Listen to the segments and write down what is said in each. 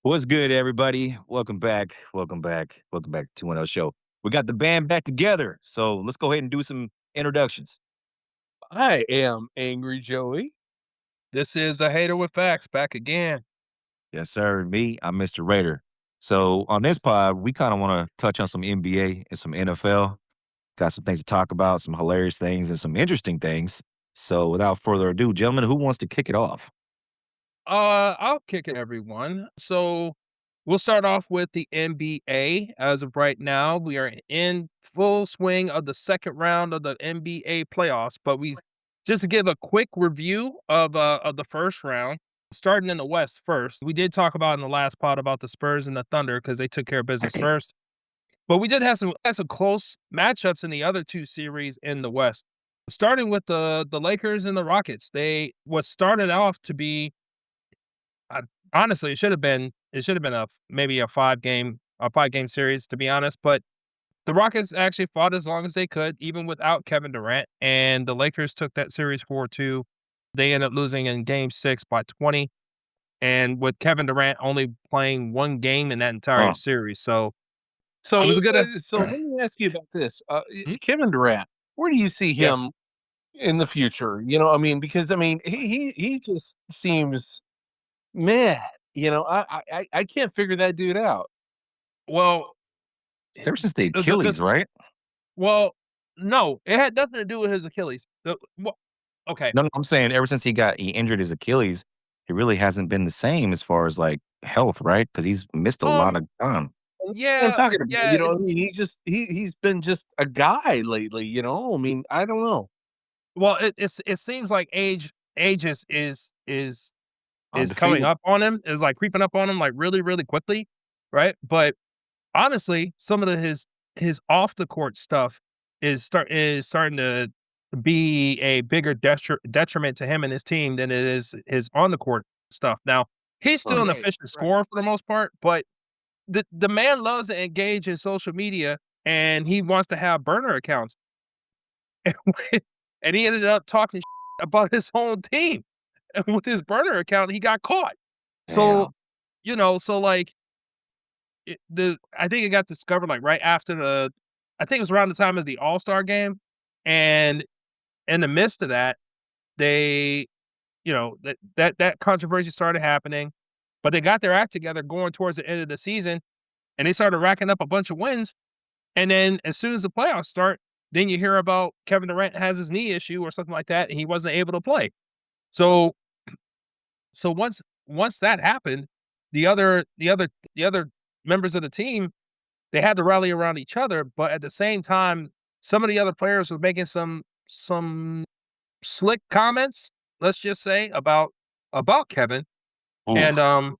What's good, everybody? Welcome back. Welcome back. Welcome back to 210 Show. We got the band back together. So let's go ahead and do some introductions. I am Angry Joey. This is the Hater with Facts back again. Yes, sir. Me, I'm Mr. Raider. So on this pod, we kind of want to touch on some NBA and some NFL. Got some things to talk about, some hilarious things and some interesting things. So without further ado, gentlemen, who wants to kick it off? I'll kick it, everyone. So we'll start off with the NBA. As of right now, we are in full swing of the second round of the NBA playoffs. But we just to give a quick review of the first round, starting in the West first. We did talk about in the last pod about the Spurs and the Thunder because they took care of business first. But we did have some close matchups in the other two series in the West. Starting with the Lakers and the Rockets, they what started off to be honestly it should have been a maybe a 5 game series, to be honest. But the Rockets actually fought as long as they could, even without Kevin Durant, and the Lakers took that series 4-2. They ended up losing in Game 6 by 20, and with Kevin Durant only playing one game in that entire Oh, series, so it So, was a good. so let me ask you about this. Kevin Durant, where do you see Yes. him in the future? You know, I mean, because I mean, he just seems mad. I can't figure that dude out. Well, it's ever since the the Achilles, right? well, no, it had nothing to do with his Achilles. Okay. No, I'm saying ever since he injured his Achilles, he really hasn't been the same as far as, like, health, right? Because he's missed a lot Um, of time. That's what I'm yeah, talking about. yeah, I mean, he's been just a guy lately. I mean, I don't know. well, it seems like age is coming Undefeated. up on him, is, like, creeping up on him, like, really, really quickly, right? But, honestly, some of his off the court stuff is starting to be a bigger detriment to him and his team than it is his on the court stuff. Now, he's still Huh. an Right, efficient right. scorer for the most part, but the man loves to engage in social media, and he wants to have burner accounts. And he ended up talking about his own team. And with his burner account, he got caught. So, Damn. like, I think it got discovered, like, right after I think it was around the time as the All-Star game, and in the midst of that, they that controversy started happening, but they got their act together going towards the end of the season, and they started racking up a bunch of wins, and then as soon as the playoffs start, then you hear about Kevin Durant has his knee issue or something like that, and he wasn't able to play. So once that happened, the other members of the team, they had to rally around each other, but at the same time, some of the other players were making some slick comments, let's just say, about Kevin. Ooh. And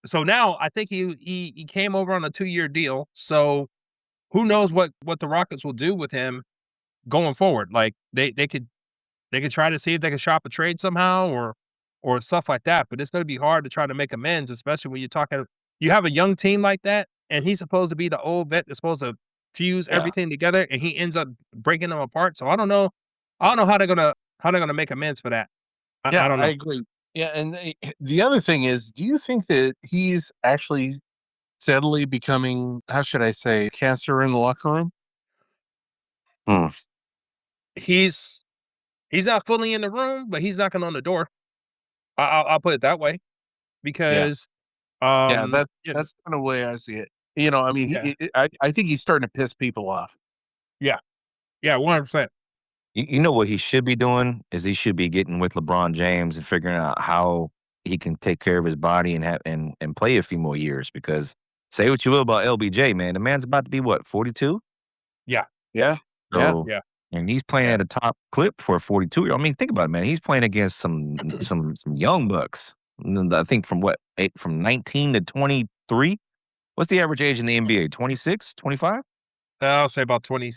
so now I think he came over on a 2-year deal. So who knows what the Rockets will do with him going forward? Like they could try to see if they can shop a trade somehow or stuff like that. But it's going to be hard to try to make amends, especially when you have a young team like that, and he's supposed to be the old vet that's supposed to fuse Yeah, everything together, and he ends up breaking them apart. So I don't know how they're gonna make amends for that. I yeah, don't I know. agree. Yeah, and the other thing is, do you think that he's actually steadily becoming, how should I say, cancer in the locker room? Hmm. He's he's not fully in the room, but he's knocking on the door. I'll put it that way Yeah. because Yeah, you know, that's kind of the way I see it. I mean, yeah, I think he's starting to piss people off. yeah, yeah, 100%. You know what he should be doing is he should be getting with LeBron James and figuring out how he can take care of his body and and play a few more years because say what you will about LBJ, man, the man's about to be what, 42? Yeah, Yeah, yeah, So yeah, and he's playing yeah. at a top clip for a 42 year. I mean, think about it, man. He's playing against some young bucks. I think from 19 to 23. What's the average age in the NBA? 26, 25? I'll say about 20,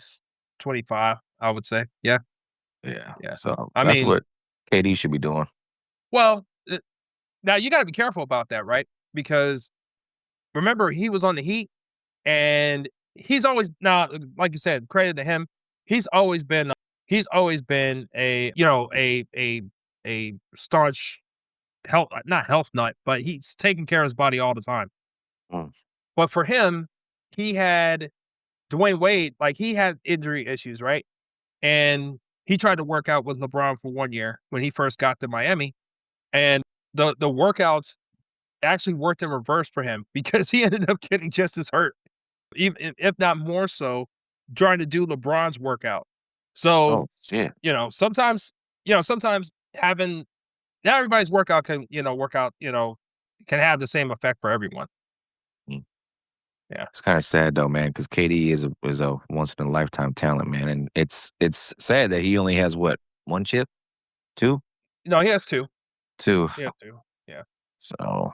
25, I would say. Yeah, Yeah. yeah. So I that's mean, what KD should be doing. well, now you gotta be careful about that, right? Because remember, he was on the Heat, and he's always now, like you said, credit to him. He's always been a staunch not health nut, but he's taking care of his body all the time. Mm. But for him, he had Dwayne Wade, like, he had injury issues, right? And he tried to work out with LeBron for 1 year when he first got to Miami, and the workouts actually worked in reverse for him because he ended up getting just as hurt, even if not more so, trying to do LeBron's workout. So, Oh, shit. sometimes having not everybody's workout can, can have the same effect for everyone. Mm. Yeah. It's kinda sad though, man, because KD is a once in a lifetime talent, man, and it's sad that he only has what, 1 chip? 2? No, he has 2. 2. He has 2. Yeah. So,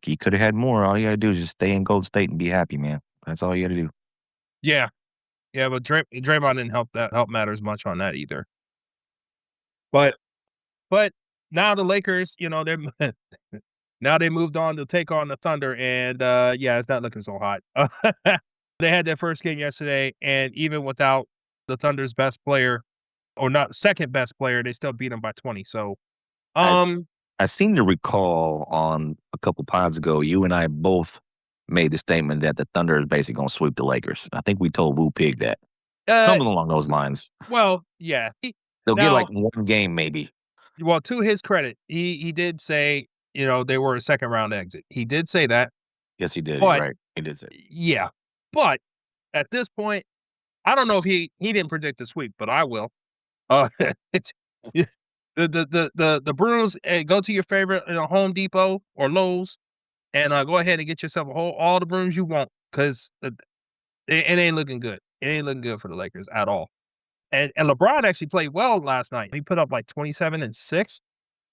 he coulda had more. All you gotta do is just stay in Gold State and be happy, man. That's all you gotta do. Yeah. Yeah, but Draymond didn't help matters much on that either. But but now the Lakers, they're now they moved on to take on the Thunder, and, yeah, it's not looking so hot. They had their first game yesterday, and even without the Thunder's best player, or not second best player, they still beat them by 20. So, I um, I seem to recall on a couple pods ago, you and I both made the statement that the Thunder is basically gonna sweep the Lakers. I think we told Woo Pig that. uh, Something along those lines. well, yeah. They'll get, Now, like, 1 game maybe. well, to his credit, he did say, they were a second round exit. He did say that, Yes, he did, you're but right. He did say yeah, but at this point, I don't know if he didn't predict a sweep, but I will. Uh, it's yeah, the Bruins, go to your favorite, Home Depot or Lowe's, and go ahead and get yourself all the brooms you want, because it ain't looking good. It ain't looking good for the Lakers at all. And LeBron actually played well last night. He put up like 27 and 6.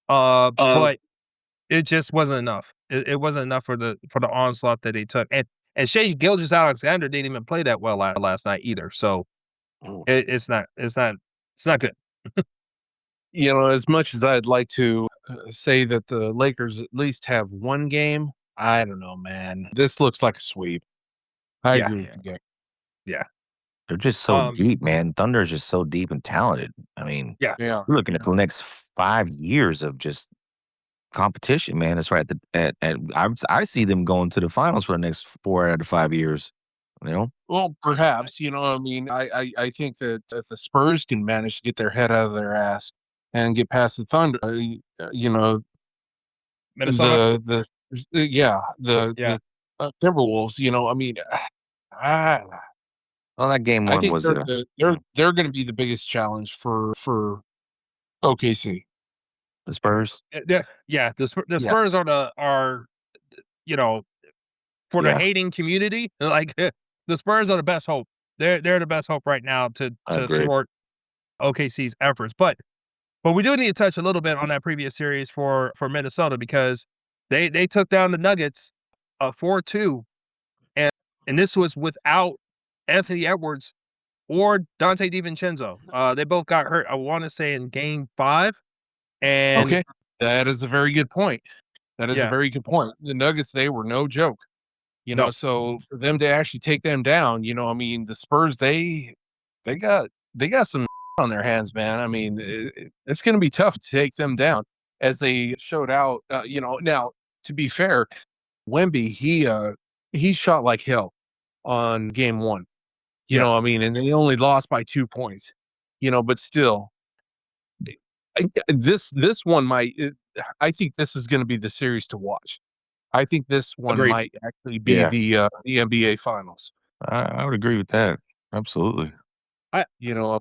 But it just wasn't enough. It wasn't enough for the onslaught that they took. And Shai Gilgeous-Alexander didn't even play that well last night either. So Mm. it's not good. As much as I'd like to say that the Lakers at least have 1 game, I don't know, man. This looks like a sweep. I Yeah, agree with you, Gary. yeah. They're just so Um, deep, man. Thunder is just so deep and talented. I mean, yeah. Yeah. we're looking at the next 5 years of just competition, man. That's right. I see them going to the finals for the next 4 out of 5 years, you know? Well, perhaps, I mean, I think that if the Spurs can manage to get their head out of their ass and get past the Thunder, Minnesota? yeah, Yeah. the Timberwolves, I mean, I Well, that game I 1 think was a they're going to be the biggest challenge for OKC. the Spurs. Yeah, the Yeah. Spurs are, you know, for the Yeah, hating community, like, the Spurs are the best hope. They're the best hope right now to I agree. thwart OKC's efforts. But we do need to touch a little bit on that previous series for Minnesota, because they took down the Nuggets 4-2, and this was without Anthony Edwards or Dante DiVincenzo. They both got hurt, I want to say, in game 5. And Okay. That is a very good point. That is a yeah, very good point. The Nuggets, they were no joke. no, So for them to actually take them down, I mean, the Spurs, they got some on their hands, man. I mean, it's going to be tough to take them down as they showed out. Now to be fair, Wemby, he shot like hell on game 1. yeah, I mean, and they only lost by 2 points. But still, this one I think this is going to be the series to watch. I think this one agreed. might actually be Yeah, the NBA finals. I would agree with that. Absolutely. I I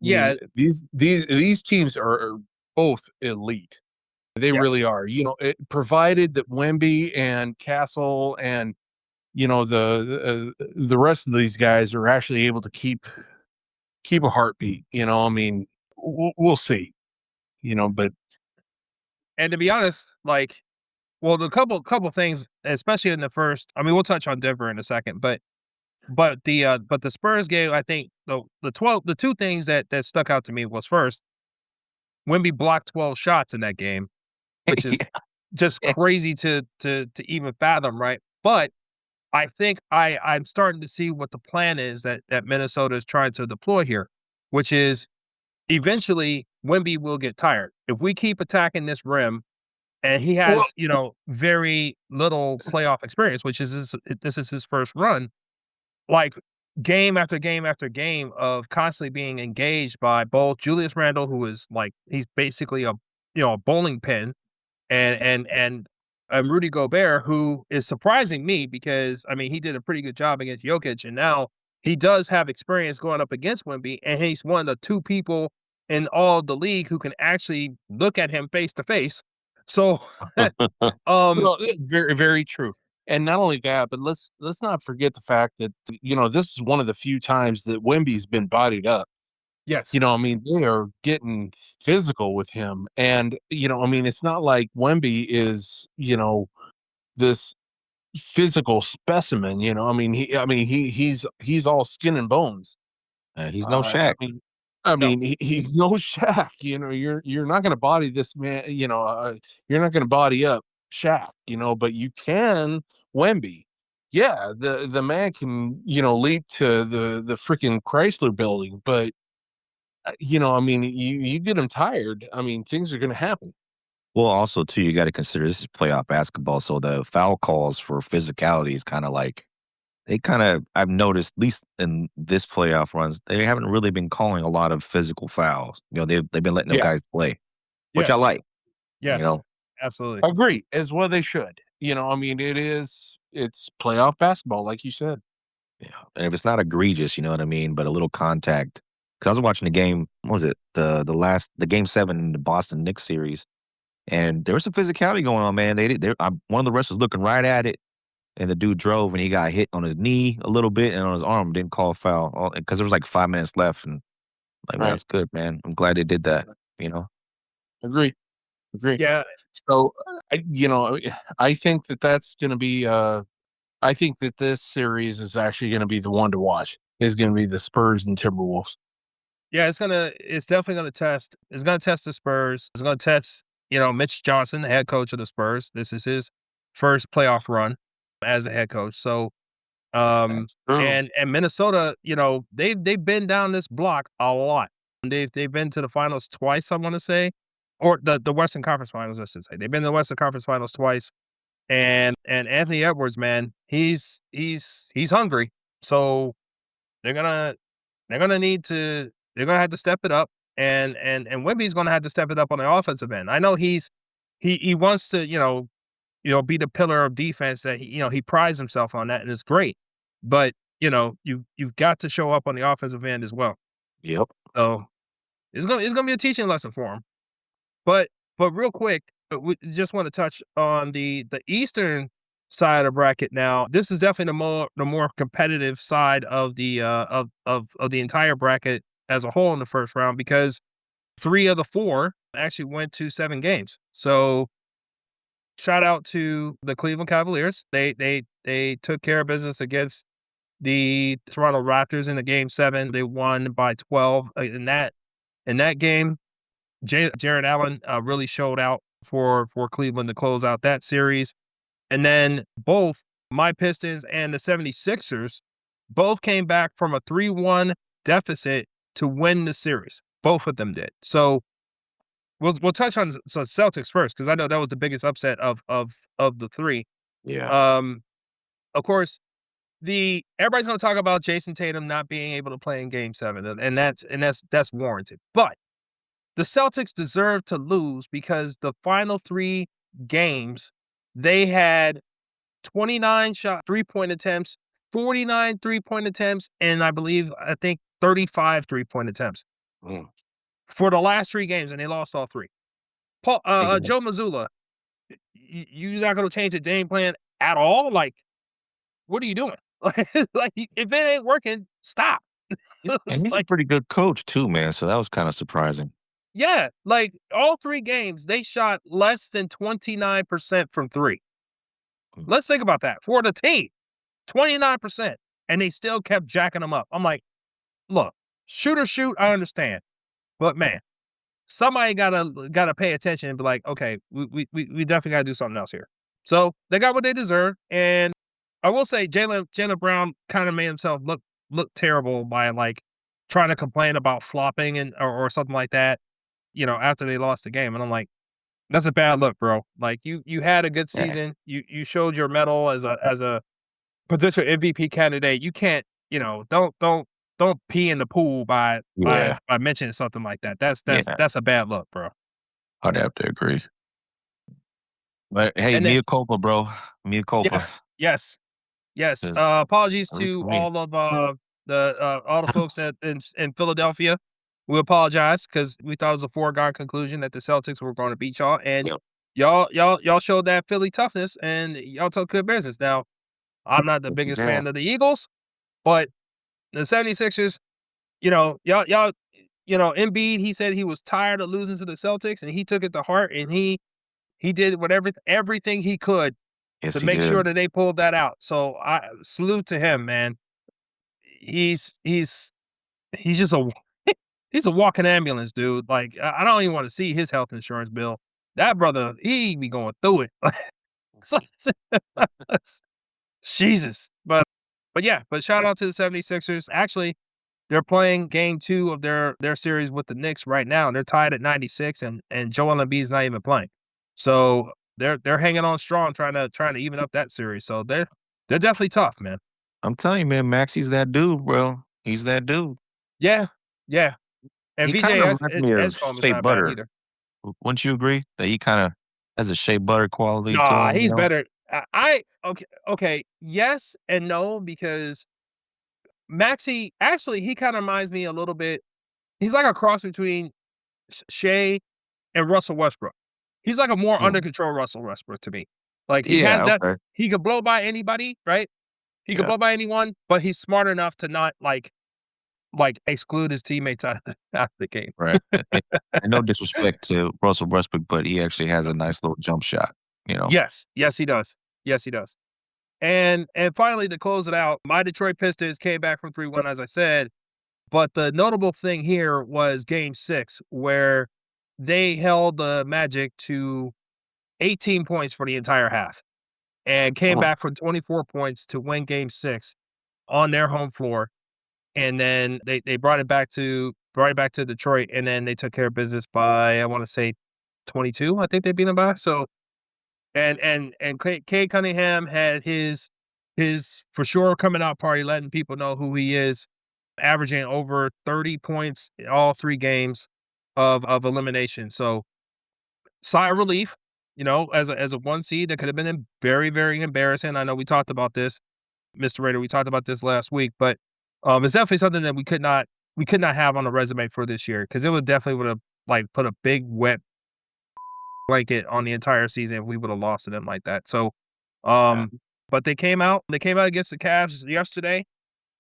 Yeah, mean, these teams are both elite. They yes, really are. Provided that Wemby and Castle and the rest of these guys are actually able to keep a heartbeat. I mean, we'll see. But and to be honest, like, well, the couple things, especially in the first. I mean, we'll touch on Denver in a second, but the Spurs game, I think the 2 things that stuck out to me was, first, Wemby blocked 12 shots in that game, which is just Yeah. crazy to even fathom, right? But I think I'm starting to see what the plan is that Minnesota is trying to deploy here, which is, eventually Wemby will get tired. If we keep attacking this rim and he Well, has, very little playoff experience, which is this is his first run. Like, game after game after game of constantly being engaged by both Julius Randle, who is like he's basically a bowling pin, and Rudy Gobert, who is surprising me because I mean he did a pretty good job against Jokic, and now he does have experience going up against Wemby, and he's one of the two people in all the league who can actually look at him face to face. So, um, well, very, very true. And not only that, but let's not forget the fact that this is one of the few times that Wemby's been bodied up. yes, I mean, they are getting physical with him, and I mean, it's not like Wemby is this physical specimen. I mean, he's all skin and bones. He's no Shaq. I no, mean, he's no Shaq. You're not going to body this man. You're not going to body up Shaq. But you can Wemby. Yeah, the man can leap to the freaking Chrysler Building, but I mean, you get him tired. I mean, things are going to happen. Well, also too, you got to consider this is playoff basketball, so the foul calls for physicality is kind of like I've noticed, at least in this playoff runs, they haven't really been calling a lot of physical fouls. They've been letting them Yeah, guys play, which I yes, like. You yes, know, absolutely. agree. As well, they should. I mean, it's playoff basketball, like you said. yeah. And if it's not egregious, you know what I mean, but a little contact. Because I was watching the game. What was it the game 7 in the Boston Knicks series, and there was some physicality going on, man. One of the wrestlers looking right at it. And the dude drove, and he got hit on his knee a little bit and on his arm. Didn't call a foul because there was like 5 minutes left. And like, man, Right. that's good, man. I'm glad they did that. You know. Agree. Agree. Yeah, So, I think that that's going to be. I think that this series is actually going to be the one to watch. Is going to be the Spurs and Timberwolves. yeah, it's definitely gonna test the Spurs. It's gonna test, Mitch Johnson, the head coach of the Spurs. This is his first playoff run as a head coach. So, That's true. and Minnesota, they've been down this block a lot. They've been to the finals twice, I want to say, or the Western Conference Finals, I should say. They've been to the Western Conference Finals twice, and Anthony Edwards, man, he's hungry. So they're gonna they're gonna have to step it up, and Wemby's gonna have to step it up on the offensive end. I know he wants to be the pillar of defense that he prides himself on that, and it's great. But you've got to show up on the offensive end as well. Yep. So it's gonna be a teaching lesson for him. But real quick, we just want to touch on the Eastern side of the bracket now. This is definitely the more competitive side of the of the entire bracket as a whole in the first round because 3 of the 4 actually went to 7 games. So shout out to the Cleveland Cavaliers. They took care of business against the Toronto Raptors in the game 7. They won by 12 in that game. Jared Allen really showed out for Cleveland to close out that series. And then both my Pistons and the 76ers both came back from a 3-1 deficit to win the series. Both of them did. So we'll touch on Celtics first because I know that was the biggest upset of the 3. Yeah. Um, of course, everybody's going to talk about Jason Tatum not being able to play in Game 7, and that's warranted. But the Celtics deserve to lose because the final 3 games, they had 29 three-point attempts, 49 three-point attempts, and I think 35 three-point attempts Mm. for the last 3 games, and they lost all 3. Exactly. Joe Mazzulla, you're not going to change the game plan at all? Like, what are you doing? Like, if it ain't working, stop. And It's he's a like, pretty good coach too, man. So that was kind of surprising. yeah, like all 3 games, they shot less than 29% from 3. Mm. Let's think about that. For the team, 29%, and they still kept jacking them up. I'm like, look, shoot or shoot, I understand. But man, somebody gotta pay attention and be like, okay, we definitely gotta do something else here. So they got what they deserve. And I will say Jaylen Brown kind of made himself look terrible by like trying to complain about flopping or something like that, after they lost the game. And I'm like, That's a bad look, bro. Like you had a good Yeah. season. You showed your mettle as a potential MVP candidate. You can't, don't pee in the pool by Yeah, mentioning something like that. That's that's yeah, that's a bad look, bro. I'd have to agree. But hey, And then mea culpa, bro. Mea culpa. yes, yes, yes. 'Cause Apologies at least to for me. all the folks in Philadelphia. We apologize because we thought it was a foregone conclusion that the Celtics were going to beat y'all, and Yep. y'all showed that Philly toughness, and y'all took good business. Now, I'm not the Yes, you biggest can. fan of the Eagles, but the 76ers, y'all, Embiid, he said he was tired of losing to the Celtics, and he took it to heart, and he did whatever everything he could Yes, to he make did. sure that they pulled that out. So I salute to him, man. He's he's he's just a he's a walking ambulance, dude. Like I don't even want to see his health insurance bill. That brother, he be going through it. Jesus. But shout out to the 76ers. Actually, they're playing game 2 of their series with the Knicks right now, and they're tied at 96, and Joel Embiid's not even playing. So they're hanging on strong, trying to even up that series. So they're definitely tough, man. I'm telling you, man, Max, he's that dude, bro. He's that dude. Yeah, yeah. And He VJ kinda reminds me of Edgecomb is Shea not bad Butter. either. Wouldn't you agree that he kinda has a Shea Butter quality to Nah, him, you he's know? better. Okay, yes and no, because Maxey actually he kind of reminds me a little bit. He's like a cross between Shea and Russell Westbrook. He's like a more Mm. under control Russell Westbrook to me. Like he has Yeah, that okay. he could blow by anybody, right? He could Yeah, blow by anyone, but he's smart enough to not like exclude his teammates out of the game. right. And no disrespect to Russell Westbrook, but he actually has a nice little jump shot, you know? Yes, yes, he does. Yes, he does. And finally to close it out, my Detroit Pistons came back from 3-1, as I said. But the notable thing here was game 6, where they held the Magic to 18 points for the entire half and came Oh, back from 24 points to win game 6 on their home floor. And then they brought it back to Detroit, and then they took care of business by, I wanna say, 22, I think they beat them by. So and Cade Cunningham had his for sure coming out party, letting people know who he is, averaging over 30 points in all 3 games of elimination. So, sigh of relief, as a 1 seed that could have been very, very embarrassing. I know we talked about this, Mr. Raider, we talked about this last week, but, it's definitely something that we could not have on a resume for this year, because it would definitely would've, like, put a big wet blanket on the entire season if we would have lost to them like that. So, yeah. um, but they came out against the Cavs yesterday,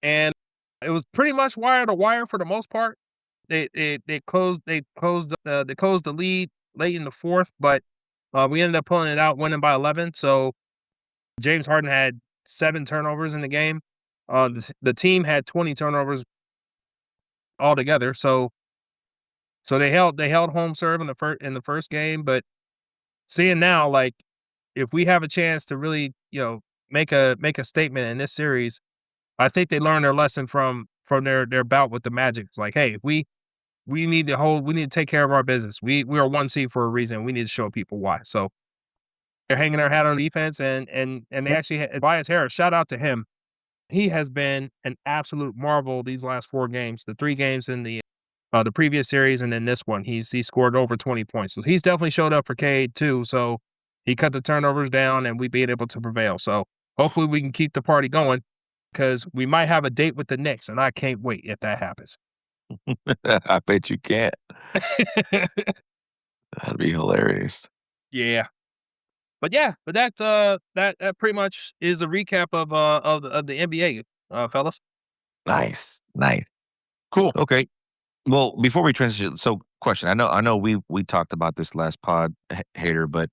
and it was pretty much wire to wire for the most part. They closed the lead late in the fourth, but we ended up pulling it out, winning by 11. So James Harden had 7 turnovers in the game. The team had 20 turnovers altogether. So they held home serve in the first game, but seeing now, like, if we have a chance to really, make a statement in this series, I think they learned their lesson from their bout with the Magic. It's like, hey, if we need to take care of our business. We are 1 seed for a reason. We need to show people why. So they're hanging their hat on defense, and they actually had Tobias Harris. Shout out to him. He has been an absolute marvel these last 4 games. The 3 games in the previous series, and then this one, he scored over 20 points. So he's definitely showed up for Cade too. So he cut the turnovers down, and we being able to prevail. So hopefully we can keep the party going, because we might have a date with the Knicks, and I can't wait if that happens. I bet you can't. That'd be hilarious. Yeah. But that pretty much is a recap of the NBA, fellas. Nice, nice. Cool. Okay. Well, before we transition, so question. I know we talked about this last pod, Hater, but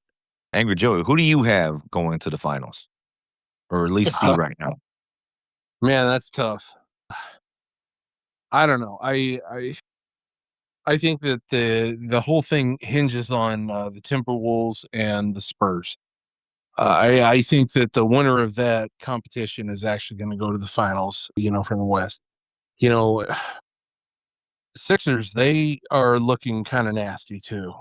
Angry Joey, who do you have going into the finals? Or at least see right now? Man, that's tough. I don't know. I think that the whole thing hinges on the Timberwolves and the Spurs. I think that the winner of that competition is actually going to go to the finals. From the West. You know, Sixers, they are looking kind of nasty too.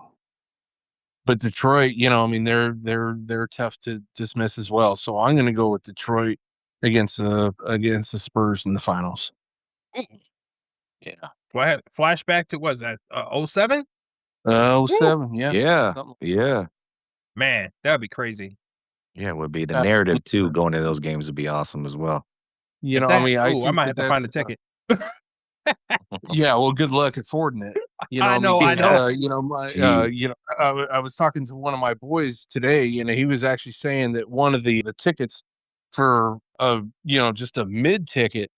but Detroit, I mean, they're tough to dismiss as well. So I'm going to go with Detroit against the Spurs in the finals. Ooh, Yeah. flashback to what's that? 07? Oh, Woo! 07, yeah. Yeah. Something Yeah. Man, that'd be crazy. Yeah, it would be. The like narrative too that. going into those games would be awesome as well. If I that mean, I ooh, I think might that have to find that's a ticket. yeah. Well, good luck affording it. I I mean, know, I 'cause, know. my, Gee. I was talking to one of my boys today. He was actually saying that one of the tickets for just a mid ticket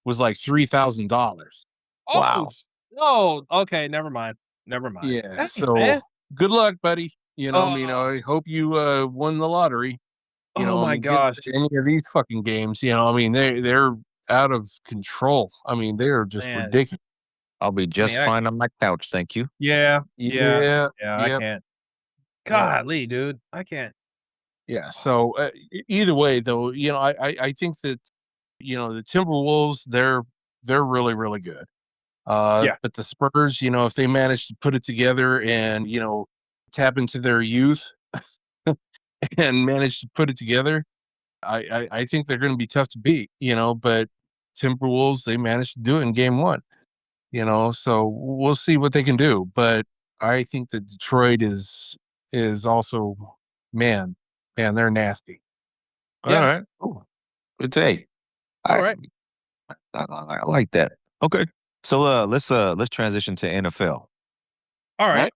was like $3,000. Oh, Wow. no. Okay, never mind. Never mind. Yeah. Dang, man. So good luck, buddy. Oh, I hope you won the lottery. oh I my mean, getting gosh, to any of these fucking games, I mean, they're out of control. I mean, they are just man. ridiculous. I'll be I mean, just fine on my couch, thank you. yeah, yeah, Yeah. yeah, I Yep. can't. Yep. Golly, dude, I can't. Yeah. So either way, though, I think that the Timberwolves, they're really really good. Yeah, But the Spurs, if they manage to put it together and tap into their youth and manage to put it together, I think they're going to be tough to beat. But Timberwolves, they managed to do it in game one. So we'll see what they can do. But I think that Detroit is also man, they're nasty. All yeah. right. Cool. Good take. All I right, I like that. Okay. So let's transition to NFL. all All right. right.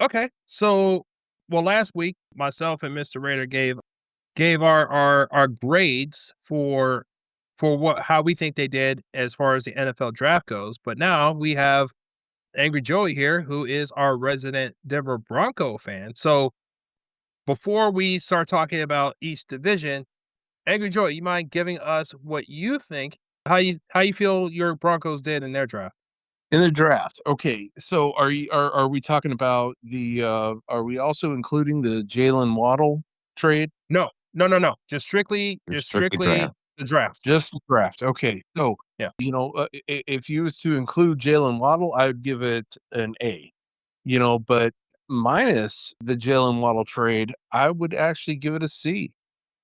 Okay. So, well, last week, myself and Mr. Raider gave our grades for what how we think they did as far as the NFL draft goes. But now we have Angry Joey here, who is our resident Denver Bronco fan. So before we start talking about each division, Angry Joey, you mind giving us what you think, how you feel your Broncos did in their draft? In the draft. Okay. So are we talking about are we also including the Jalen Waddle trade? No, no, no, no. Just strictly, You're just strictly strictly draft. the draft. Just the draft. Okay. So, Yeah. if you was to include Jalen Waddle, I would give it an A. But minus the Jalen Waddle trade, I would actually give it a C.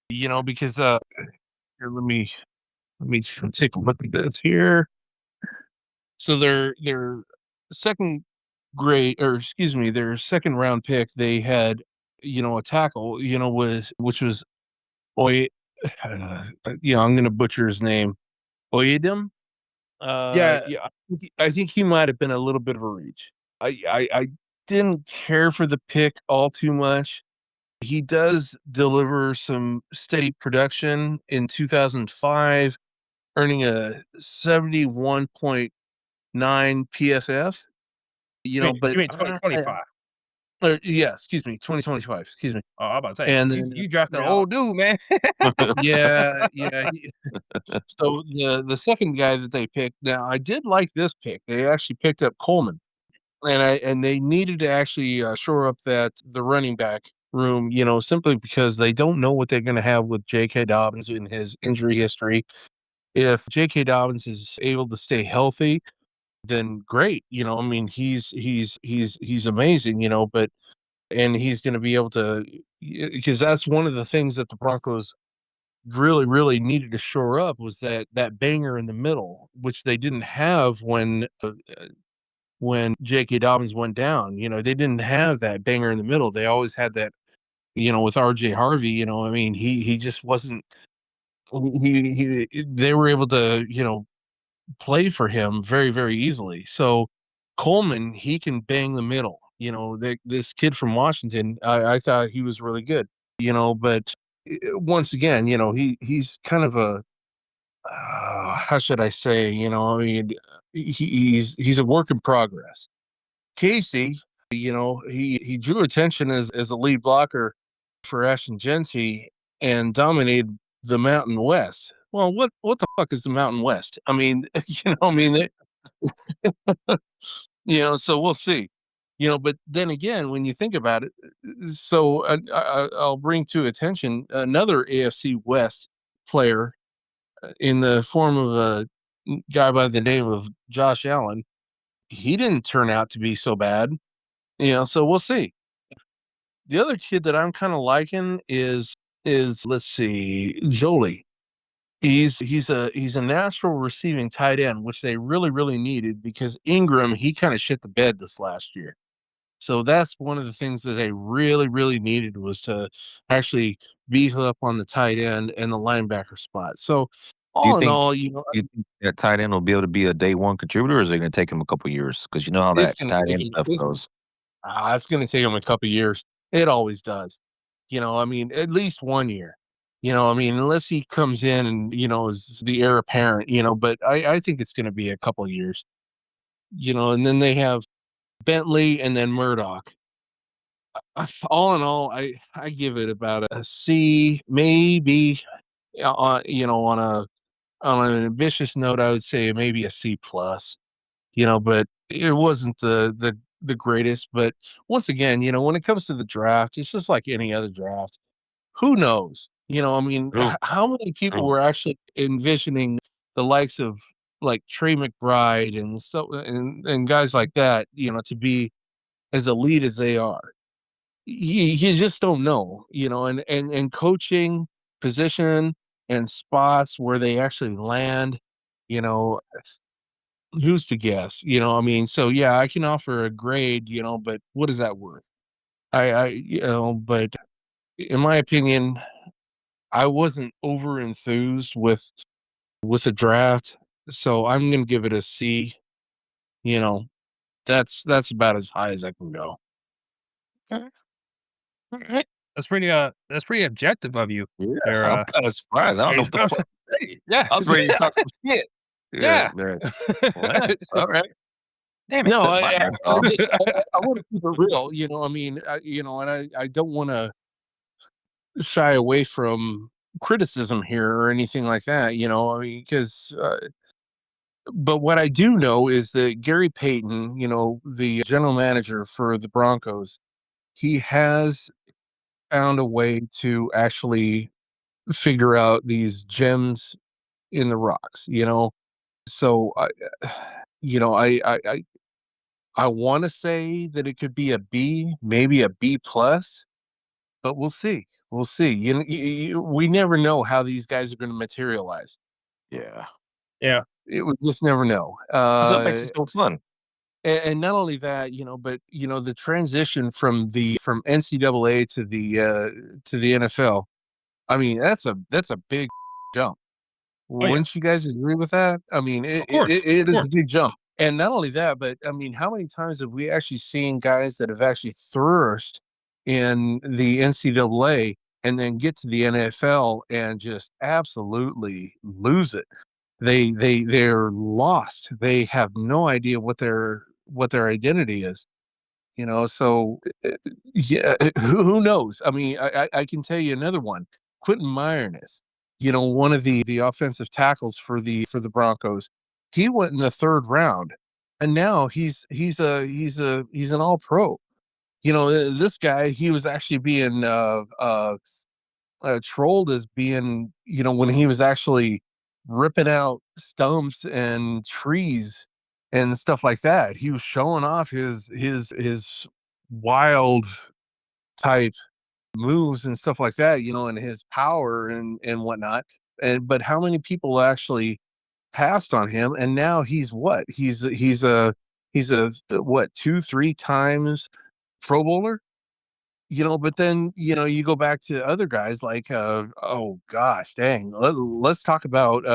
Because here, let me take a look at this here. So their second grade, or excuse me, their second round pick, they had a tackle, which was Oy. I'm going to butcher his name. Oyedem. Yeah, I think he might have been a little bit of a reach. I didn't care for the pick all too much. He does deliver some steady production in 2005, earning a 71.9 PFF. you But mean 2025. yeah, excuse me, 2025. Excuse me. Oh, I'm about to say, And you then you drafted an now, old dude, man. yeah, yeah. So the second guy that they picked, now I did like this pick. They actually picked up Coleman, and they needed to actually shore up the running back room. Simply because they don't know what they're going to have with J.K. Dobbins in his injury history. If J.K. Dobbins is able to stay healthy, then great. I mean, he's amazing. But and he's going to be able to, because that's one of the things that the Broncos really really needed to shore up was that banger in the middle, which they didn't have when J.K. Dobbins went down. They didn't have that banger in the middle. They always had that, with R.J. Harvey. I mean, he just wasn't. They were able to play for him very very easily. So Coleman, he can bang the middle. This kid from Washington, I thought he was really good. But once again, he's kind of a how should I say? I mean, he's a work in progress. Casey, he drew attention as a lead blocker for Ashton Genty and dominated the Mountain West. Well, what the fuck is the Mountain West? I mean, I mean, so we'll see. But then again, when you think about it, so I'll bring to attention another AFC West player in the form of a guy by the name of Josh Allen. He didn't turn out to be so bad, so we'll see. The other kid that I'm kind of liking is let's see, Jolie. He's a natural receiving tight end, which they really needed because Ingram, he kind of shit the bed this last year. So that's one of the things that they really needed, was to actually beef up on the tight end and the linebacker spot. So Do you all in think all, you think that tight end will be able to be a day one contributor, or is it gonna take him a couple years? Because you know how it's that going to tight take end him. stuff goes. It's going to take him a couple years. It always does. I mean, at least 1 year. I mean, unless he comes in and is the heir apparent. But I think it's going to be a couple of years. And then they have Bentley and then Murdoch. All in all, I give it about a C, maybe. On an ambitious note, I would say maybe a C plus. But it wasn't the greatest. But once again, when it comes to the draft, it's just like any other draft. Who knows? I mean, True. how many people True. were actually envisioning the likes of like Trey McBride and stuff and guys like that, to be as elite as they are? You just don't know, and coaching position and spots where they actually land, you know, who's to guess? I mean, so yeah, I can offer a grade, but what is that worth? But in my opinion, I wasn't over enthused with the draft, so I'm gonna give it a C. You know, that's about as high as I can go. Alright. That's pretty objective of you Yeah, there, I'm kinda surprised. I don't know what the fuck to say. yeah, I was ready to talk some shit. Yeah, yeah. yeah. Well, alright. Damn it, No, cut my ass off. I want to keep it real. I mean, and I don't want to shy away from criticism here or anything like that. I mean, because but what I do know is that Gary Payton, the general manager for the Broncos, he has found a way to actually figure out these gems in the rocks. So I want to say that it could be a B, maybe a B plus, but we'll see. We'll see. We never know how these guys are going to materialize. Yeah. Yeah. We just never know. That's what makes it so fun. And not only that, but the transition from NCAA to the NFL. I mean, that's a big jump. Oh, yeah. Wouldn't you guys agree with that? I mean, Of course. it Of is a course. big jump. And not only that, but I mean, how many times have we actually seen guys that have actually flourished in the NCAA and then get to the NFL and just absolutely lose it? They're lost. They have no idea what their identity is. So yeah, who knows? I mean, I can tell you another one. Quentin Meyernis, one of the offensive tackles for the Broncos. He went in the third round, and now he's an All Pro. This guy, he was actually being trolled as being, when he was actually ripping out stumps and trees and stuff like that. He was showing off his wild type moves and stuff like that, and his power and whatnot. But how many people actually passed on him? And now he's what? He's a what, 2-3 times Pro Bowler? But then, you go back to other guys like, oh gosh, dang, let's talk about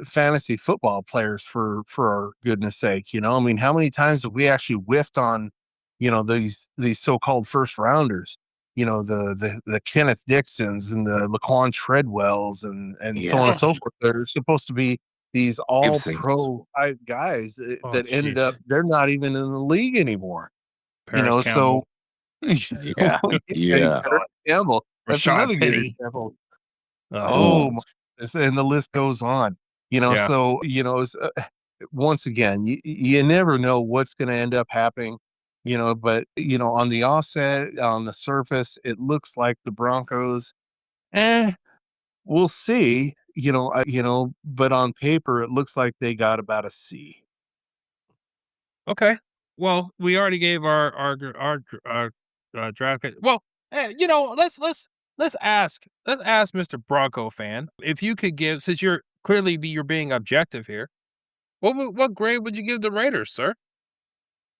fantasy football players for our goodness sake. I mean, how many times have we actually whiffed on, these so-called first rounders? The Kenneth Dixons and the Laquan Treadwells and so on and Yeah. so forth. They're supposed to be these all Gibsons. pro type guys Oh, that ended up, jeez. they're not even in the league anymore. Paris So Campbell, Yeah. yeah, Yeah. Kurt Campbell. That's Rashad another good Penny. example. Ooh. Oh my goodness, and the list goes on. Yeah. So once again, you never know what's going to end up happening. But on the offset, on the surface, it looks like the Broncos. Eh, we'll see. But on paper, it looks like they got about a C. Okay. Well, we already gave our draft. Well, Hey, you know, let's ask Mr. Bronco fan if you could give, since you're being objective here. What grade would you give the Raiders, sir?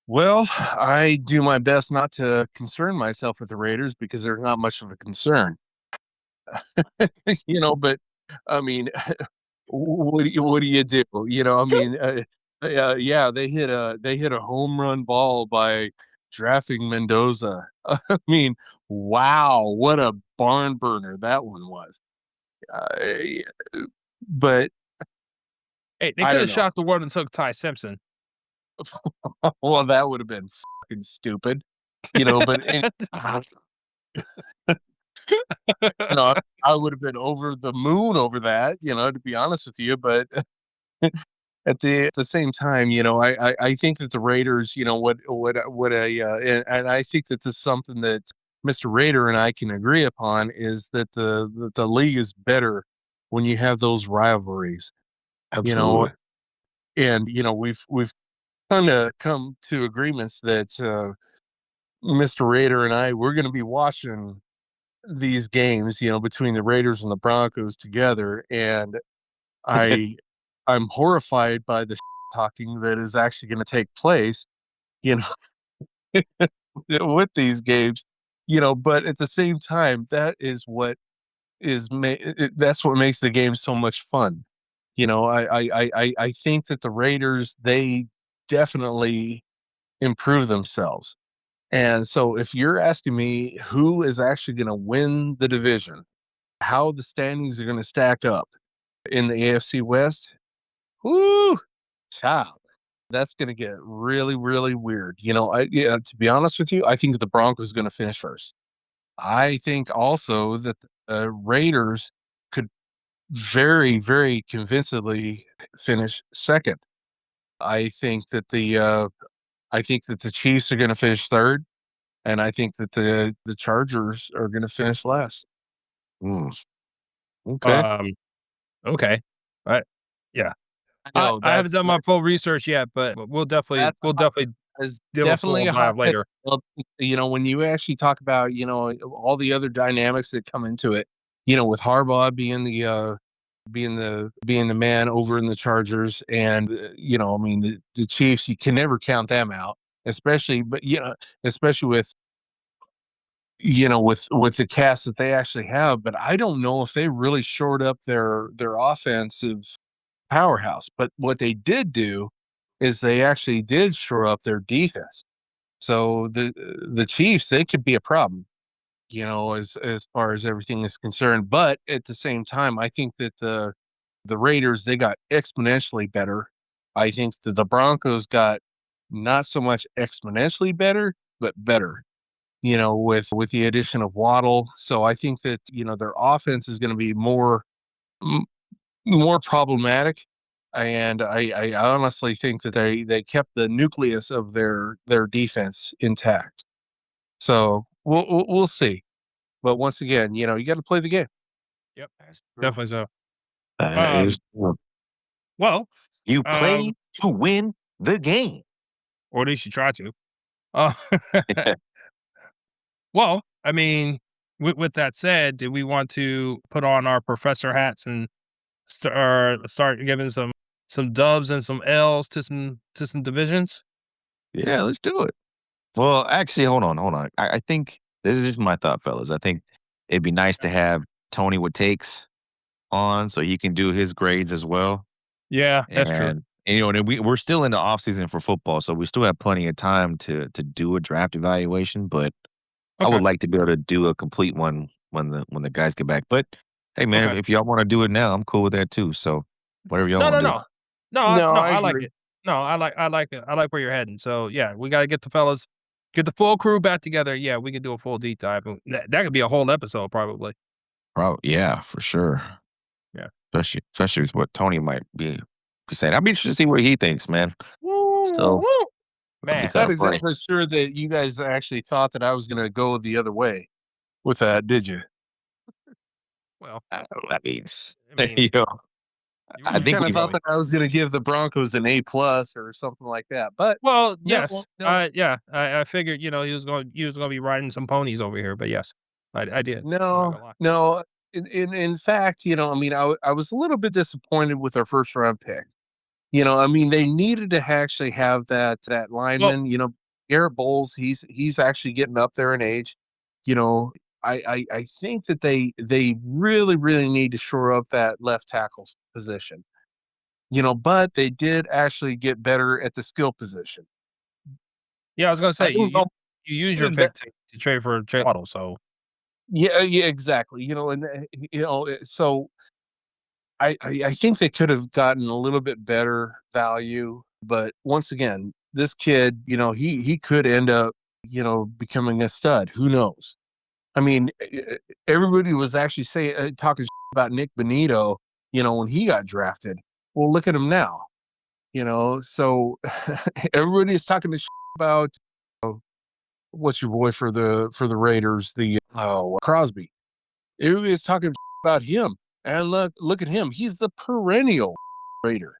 Well, I do my best not to concern myself with the Raiders because they're not much of a concern. But I mean, what do you do? I mean, yeah, they hit a home run ball by drafting Mendoza. I mean, wow, what a barn burner that one was. Yeah, but Hey, they I could don't have know. shot the world and took Ty Simpson. Well, that would have been fucking stupid, But you know, I would have been over the moon over that, to be honest with you. But at the same time, I think that the Raiders, and I think that this is something that Mr. Raider and I can agree upon is that the league is better when you have those rivalries, you know, Absolutely. and we've kind of come to agreements that Mr. Raider and we're going to be watching these games, between the Raiders and the Broncos together, and I I'm horrified by the talking that is actually going to take place, you with these games, But at the same time, that's what makes the game so much fun. I think that the Raiders they definitely improve themselves, and so if you're asking me who is actually going to win the division, how the standings are going to stack up in the AFC West, whoo, child, that's going to get really, really weird. To be honest with you, I think the Broncos going to finish first. I think also that the Raiders could very, very convincingly finish second. I think that the Chiefs are going to finish third, and I think that the Chargers are going to finish last. Mm, okay. Um, okay. I yeah. I I know I haven't that's done my full research yet, but we'll definitely that's we'll definitely is do a definitely full a dive hot take. later. Well, when you actually talk about, all the other dynamics that come into it, with Harbaugh being the man over in the Chargers, and I mean the Chiefs, you can never count them out, especially with the cast that they actually have. But I don't know if they really shored up their offensive powerhouse. But what they did do is they actually did shore up their defense. So the Chiefs, they could be a problem, as far as everything is concerned. But at the same time, I think that the Raiders, they got exponentially better. I think that the Broncos got not so much exponentially better, but better. With the addition of Waddle. So I think that their offense is going to be m- more problematic. And I honestly think that they kept the nucleus of their defense intact. So we'll see. But once again, you got to play the game. Yep, That's true. definitely so. That Um, is true. well, You um, play to win the game. or at least you try to. Uh, well, I mean, with that said, do we want to put on our professor hats and start giving some dubs and some L's to some divisions? Yeah, let's do it. Well, actually, hold on. I think this is just my thought, fellas. I think it'd be nice to have Tony with takes on so he can do his grades as well. Yeah, that's true. And we're still in the off season for football, so we still have plenty of time to do a draft evaluation. But I Okay, would like to be able to do a complete one when the guys get back. But hey, man, okay. if y'all want to do it now, I'm cool with that too. So whatever y'all No, want no, to do. no. No, No, no, I I like agree. it. No, I like it. I like where you're heading. So, yeah, we gotta get the fellas get the full crew back together. Yeah, we can do a full deep dive. That could be a whole episode probably. Yeah, for sure. Yeah. Especially with what Tony might be saying. I'd be interested to see what he thinks, man. Woo, So woo. that'd be Man, kind Not of funny. exactly sure that you guys actually thought that I was going to go the other way with that, did you? well, I don't know what that means. I mean, You know, I You think kind of we thought that I was going to give the Broncos an A plus or something like that, but Well, no, yes. no, Yeah, I figured, he was gonna be riding some ponies over here, but yes, I did. I'm not no, gonna lie. no. In fact, I mean, I was a little bit disappointed with our first round pick. I mean, they needed to actually have that Well, lineman. Garrett Bowles, he's actually getting up there in age. You know, I think that they really need to shore up that left tackle position. But they did actually get better at the skill position. yeah, I was gonna I say don't know. you use your Did that- pick to trade for Jay Waddle, so Yeah, exactly. So I think they could have gotten a little bit better value, but once again, this kid, he could end up, becoming a stud. Who knows? I mean, everybody was actually saying talking about Nick Benito, when he got drafted. Well, look at him now. So everybody's talking about what's your boy for the Raiders, the Crosby. Everybody's talking about him, and look at him. He's the perennial Raider.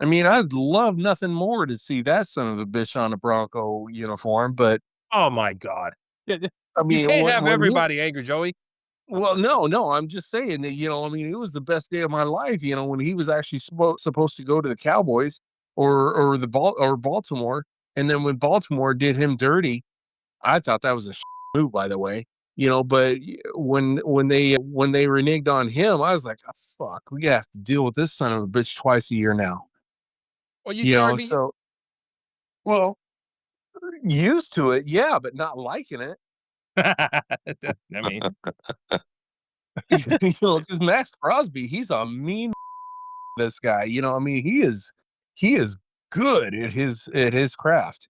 I mean, I'd love nothing more to see that son of a bitch on a Bronco uniform, but oh my god. Yeah, I you mean, can't have when he everybody angry, Joey. well, no, I'm just saying that, I mean, it was the best day of my life, when he was actually supposed to go to the Cowboys or Baltimore, and then when Baltimore did him dirty, I thought that was a move, by the way. But when they reneged on him, I was like, oh, fuck, we have to deal with this son of a bitch twice a year now. Well, you should already So well, used to it, yeah, but not liking it. I mean, Because Max Crosby, he's a mean this guy. I mean, he is good at his craft.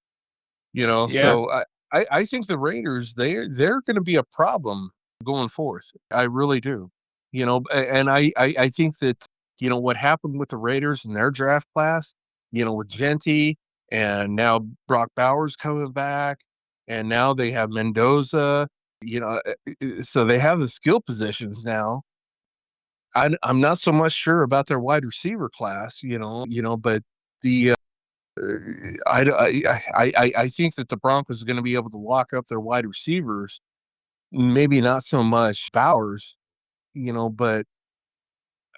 yeah. So I think the Raiders they're going to be a problem going forth. I really do. And I think that what happened with the Raiders in their draft class, with Genty and now Brock Bowers coming back, and now they have Mendoza. So they have the skill positions now. I'm not so much sure about their wide receiver class, but the I think that the Broncos are going to be able to lock up their wide receivers. Maybe not so much Bowers, but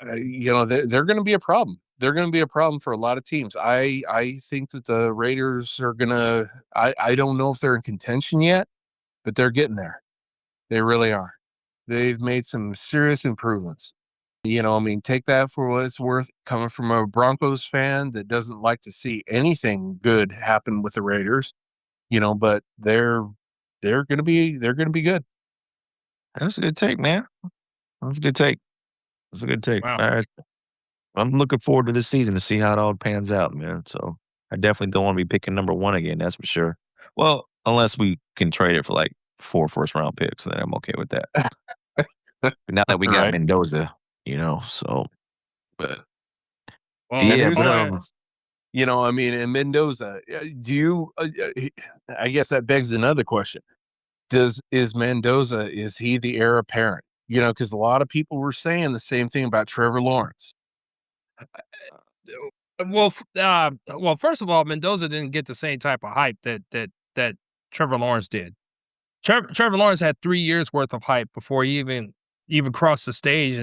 they're going to be a problem. They're going to be a problem for a lot of teams. I think that the Raiders are going to. I don't know if they're in contention yet, but they're getting there. They really are. They've made some serious improvements. I mean, take that for what it's worth. Coming from a Broncos fan that doesn't like to see anything good happen with the Raiders, but they're gonna be good. That's a good take, man. That's a good take. That's a good take. Wow. All right. I'm looking forward to this season to see how it all pans out, man. So I definitely don't want to be picking number one again. That's for sure. Well, unless we can trade it for like 4 first-round picks, then I'm okay with that. But now that we got Right. Mendoza, so but Well, yeah, we're but gonna I mean, in Mendoza, do you? I guess that begs another question: is Mendoza, is he the heir apparent? Because a lot of people were saying the same thing about Trevor Lawrence. well, first of all, Mendoza didn't get the same type of hype that Trevor Lawrence did. Trevor Lawrence had 3 years worth of hype before he even crossed the stage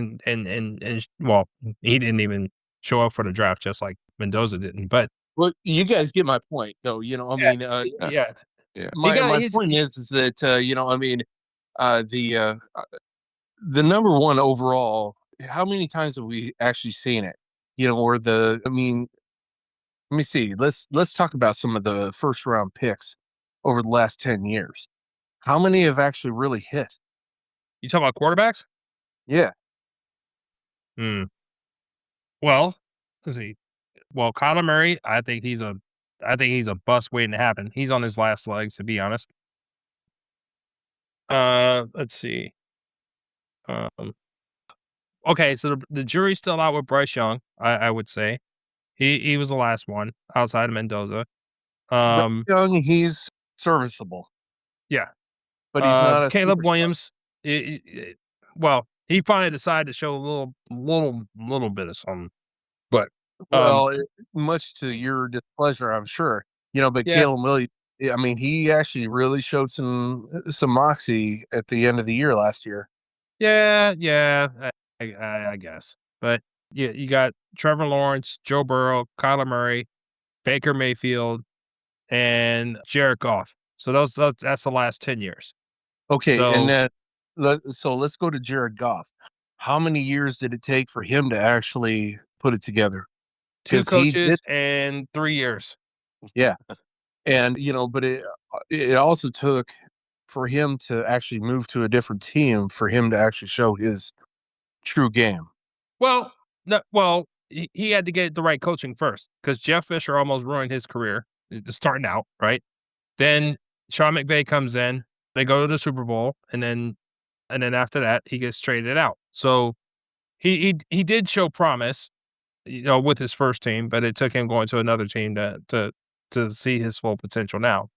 well, he didn't even show up for the draft just like Mendoza didn't. But Well, you guys get my point, though. I yeah, mean, yeah, yeah. he my got my he's point is that I mean, the number one overall. How many times have we actually seen it? Or I mean, let me see. Let's talk about some of the first round picks over the last 10 years. How many have actually really hit? you talking about quarterbacks? Yeah. Hmm. Well, let's see. Well, Kyler Murray, I think he's a bust waiting to happen. He's on his last legs, to be honest. Let's see. Um, okay, so the jury's still out with Bryce Young. I would say he was the last one outside of Mendoza. Bryce Um, Young, he's serviceable, yeah. but he's not a Caleb superstar. Williams. Well, he finally decided to show a little bit of something. But Well, much to your displeasure, I'm sure. But yeah, Caleb Williams, I mean, he actually really showed some moxie at the end of the year last year. yeah, I guess. But you got Trevor Lawrence, Joe Burrow, Kyler Murray, Baker Mayfield, and Jared Goff. So that's the last 10 years. Okay, and So then so let's go to Jared Goff. How many years did it take for him to actually put it together? 2 Because he did, coaches and 3 years. yeah. And but it also took for him to actually move to a different team for him to actually show his true game. Well, no, well, he had to get the right coaching first because Jeff Fisher almost ruined his career starting out, right? Then Sean McVay comes in, they go to the Super Bowl, and then after that, he gets traded out. So he did show promise, with his first team, but it took him going to another team to see his full potential now.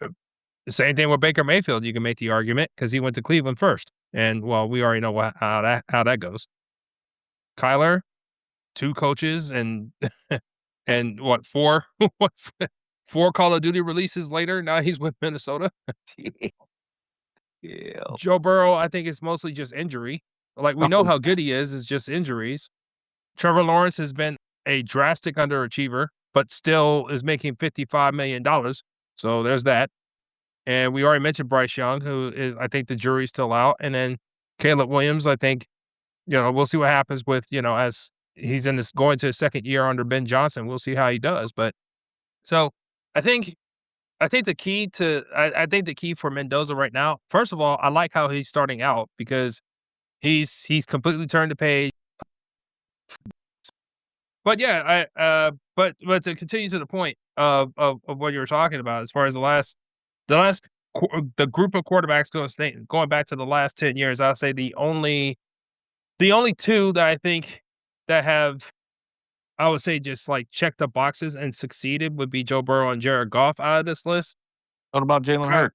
The same thing with Baker Mayfield, you can make the argument because he went to Cleveland first, and, well, we already know how that goes. Kyler, 2 coaches and and what, 4 what, 4 Call of Duty releases later, now he's with Minnesota. Yeah. Joe Burrow, I think it's mostly just injury. Like, we know how good he is, it's just injuries. Trevor Lawrence has been a drastic underachiever, but still is making $55 million. So there's that. And we already mentioned Bryce Young, who is, I think the jury's still out. And then Caleb Williams, I think, we'll see what happens with, as he's in this going to his second year under Ben Johnson. We'll see how he does. But so I think I think the key for Mendoza right now, first of all, I like how he's starting out because he's completely turned the page. But yeah, but to continue to the point of what you were talking about as far as the group of quarterbacks going back to the last 10 years, I'll say the only 2 that I think that have, I would say, just like checked the boxes and succeeded would be Joe Burrow and Jared Goff out of this list. What about Jalen Right. Hurts?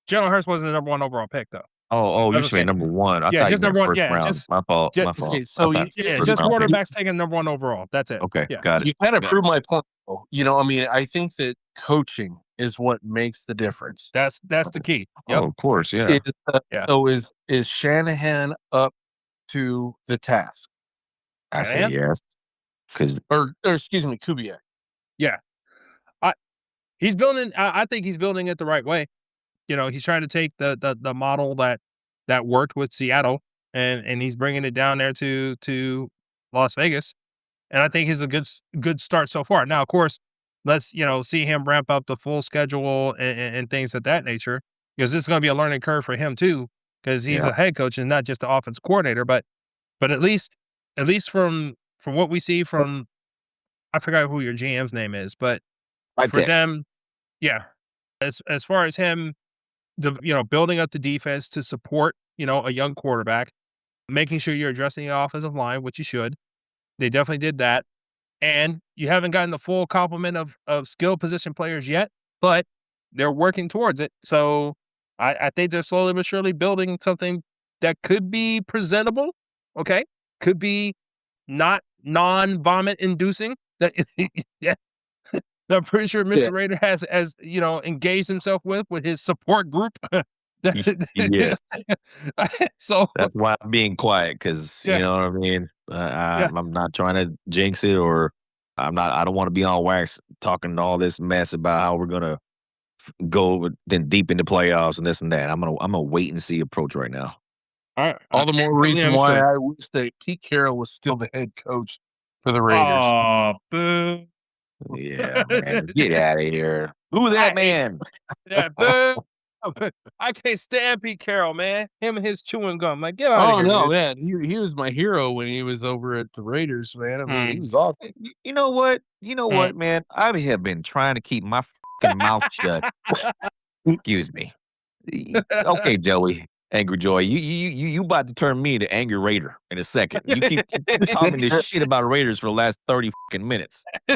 Jalen Hurts wasn't the number 1 overall pick though. Oh, you As I should be say, number 1. I yeah, thought you just meant number 1. first Yeah, round. My fault. ju My fault. Okay, I so thought yeah, first just round pick. quarterbacks taking number 1 overall. That's it. Okay, Yeah. got it. you kind of Yeah. proved my point, though. I mean, I think that coaching is what makes the difference. That's the key. Yep. Oh, of course, yeah. Yeah. So is Shanahan up to the task? I say Shanahan? yes, because Or excuse me, Kubiak. Yeah. I he's building I think he's building it the right way. He's trying to take the model that worked with Seattle and he's bringing it down there to Las Vegas. And I think he's a good start so far. Now, of course, let's, see him ramp up the full schedule and things of that nature because this is going to be a learning curve for him too because he's yeah, a head coach and not just the offense coordinator. But at least from what we see from, I forgot who your GM's name is, but right for there. them, yeah, as far as him, building up the defense to support, a young quarterback, making sure you're addressing the offensive line, which you should. They definitely did that. And you haven't gotten the full complement of skill position players yet, but they're working towards it. So I think they're slowly but surely building something that could be presentable. Okay. Could be not non-vomit inducing. That yeah. I'm pretty sure Yeah. Mr. Raider has engaged himself with his support group. Yes, So that's why I'm being quiet because you yeah, know what I mean. yeah. I'm not trying to jinx it, or I don't want to be on wax talking all this mess about how we're gonna go then deep into playoffs and this and that. I'm gonna wait and see approach right now. All right. All the more Totally reason why understood. I wish that Pete Carroll was still the head coach for the Raiders. Oh, boo. Yeah, man, get out of here. Who that I hate man? that, boo. I can't stand Pete Carroll, man. Him and his chewing gum. Like, get out of Oh here, no, dude. man, he was my hero when he was over at the Raiders, man. I mean, he Mm. was awesome. You know what? You know Mm. what, man? I have been trying to keep my fucking mouth shut. Excuse me. Okay, Joey, Angry Joy, you about to turn me into Angry Raider in a second. You keep talking this shit about Raiders for the last 30 fucking minutes. We're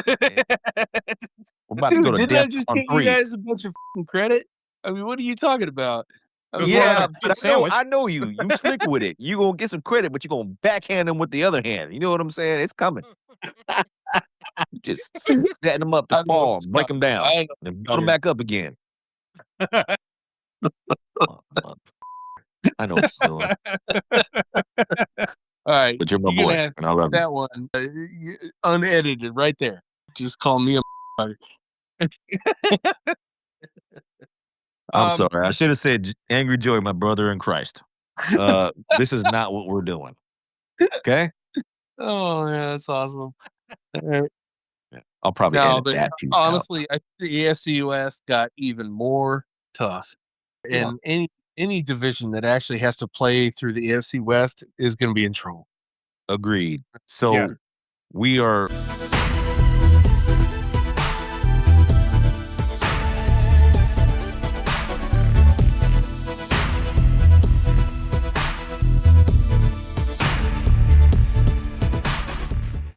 about to go Dude, to didn't I death just on give you 3. guys a bunch of credit? I mean, what are you talking about? I mean, Well, Yeah, good but sandwich. I know you. You slick with it. You gonna get some credit, but you gonna backhand them with the other hand. You know what I'm saying? It's coming. Just setting them up to I know what fall, you're break talking them about. down, I know and what build them you're back up again. Uh, I know what you're doing, All right, but you're my you're gonna boy, have to and I keep love you. that one unedited right there. Just call me a motherfucker. I'm um, sorry. I should have said Angry Joy, my brother in Christ. This is not what we're doing. Okay? oh yeah, that's awesome. Yeah. I'll probably Now, edit that piece out. honestly, I think the AFC West got even more tough, Yeah. and any division that actually has to play through the AFC West is going to be in trouble. Agreed. Yeah. So we are